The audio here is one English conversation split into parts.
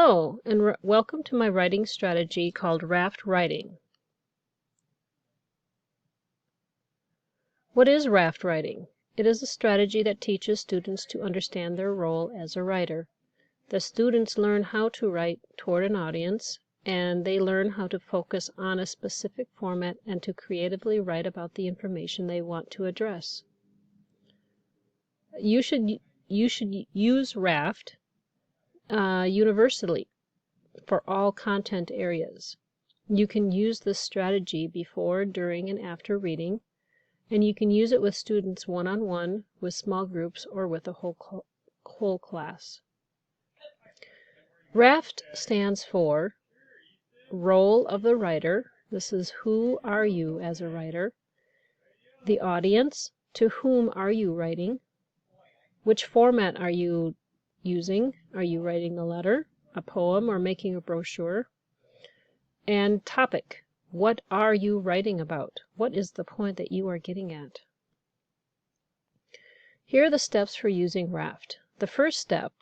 Hello, and welcome to my writing strategy called RAFT Writing. What is RAFT Writing? It is a strategy that teaches students to understand their role as a writer. The students learn how to write toward an audience, and they learn how to focus on a specific format and to creatively write about the information they want to address. You should use RAFT universally for all content areas. You can use this strategy before, during, and after reading, and you can use it with students one-on-one, with small groups, or with a whole class. RAFT stands for Role of the Writer. This is who are you as a writer. The audience, to whom are you writing? Which format are you using? Are you writing a letter, a poem, or making a brochure? And topic. What are you writing about? What is the point that you are getting at? Here are the steps for using RAFT. The first step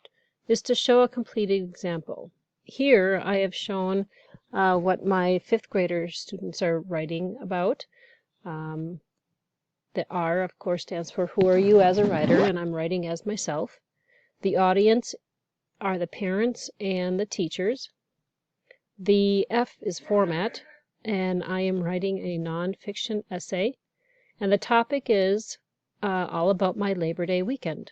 is to show a completed example. Here I have shown what my 5th grader students are writing about. The R, of course, stands for who are you as a writer, and I'm writing as myself. The audience are the parents and the teachers. The F is format, and I am writing a nonfiction essay. And the topic is all about my Labor Day weekend.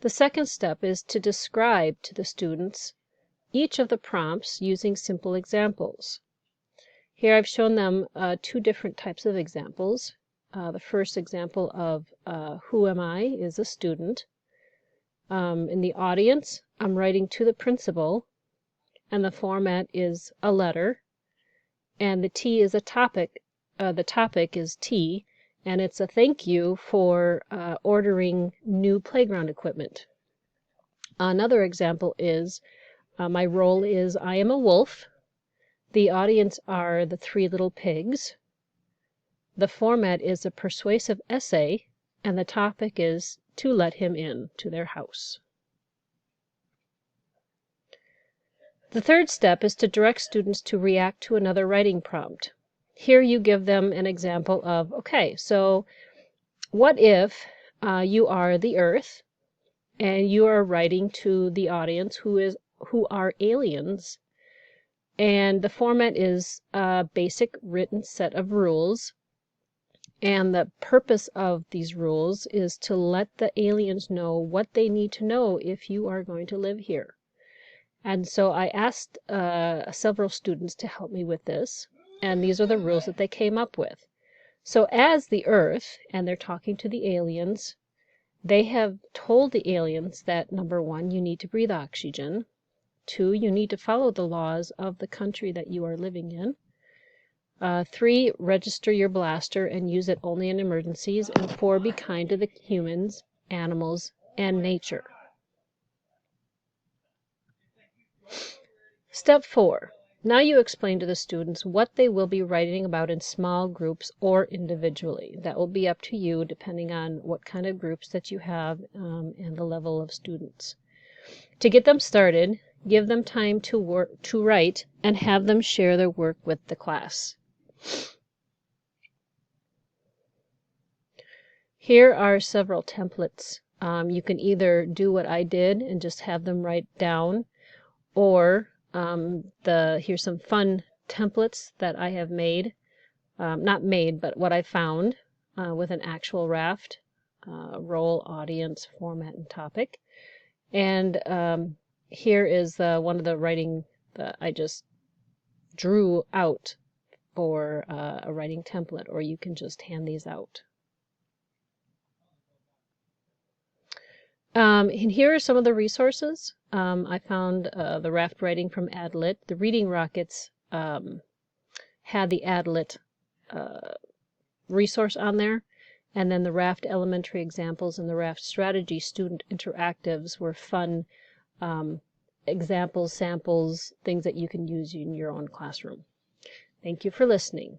The second step is to describe to the students each of the prompts using simple examples. Here I've shown them 2 different types of examples. The first example of who am I is a student. In the audience, I'm writing to the principal, and the format is a letter, and the T is a topic. The topic is T, and it's a thank you for ordering new playground equipment. Another example is my role is I am a wolf. The audience are the 3 little pigs. The format is a persuasive essay, and the topic is to let him in to their house. The third step is to direct students to react to another writing prompt. Here you give them an example of, okay, so what if you are the Earth and you are writing to the audience who are aliens, and the format is a basic written set of rules. And the purpose of these rules is to let the aliens know what they need to know if you are going to live here. And so I asked several students to help me with this, and these are the rules that they came up with. So as the Earth, and they're talking to the aliens, they have told the aliens that, number 1, you need to breathe oxygen. 2, you need to follow the laws of the country that you are living in. 3, register your blaster and use it only in emergencies. And 4, be kind to the humans, animals, and nature. Step 4. Now you explain to the students what they will be writing about in small groups or individually. That will be up to you depending on what kind of groups that you have and the level of students. To get them started, give them time to write and have them share their work with the class. Here are several templates. You can either do what I did and just have them write down, or here's some fun templates that I have made. Not made, but what I found with an actual RAFT, role, audience, format, and topic. And here is one of the writing that I just drew out for a writing template, or you can just hand these out. And here are some of the resources. I found the RAFT Writing from AdLit. The Reading Rockets had the AdLit resource on there. And then the RAFT Elementary Examples and the RAFT Strategy Student Interactives were fun examples, samples, things that you can use in your own classroom. Thank you for listening.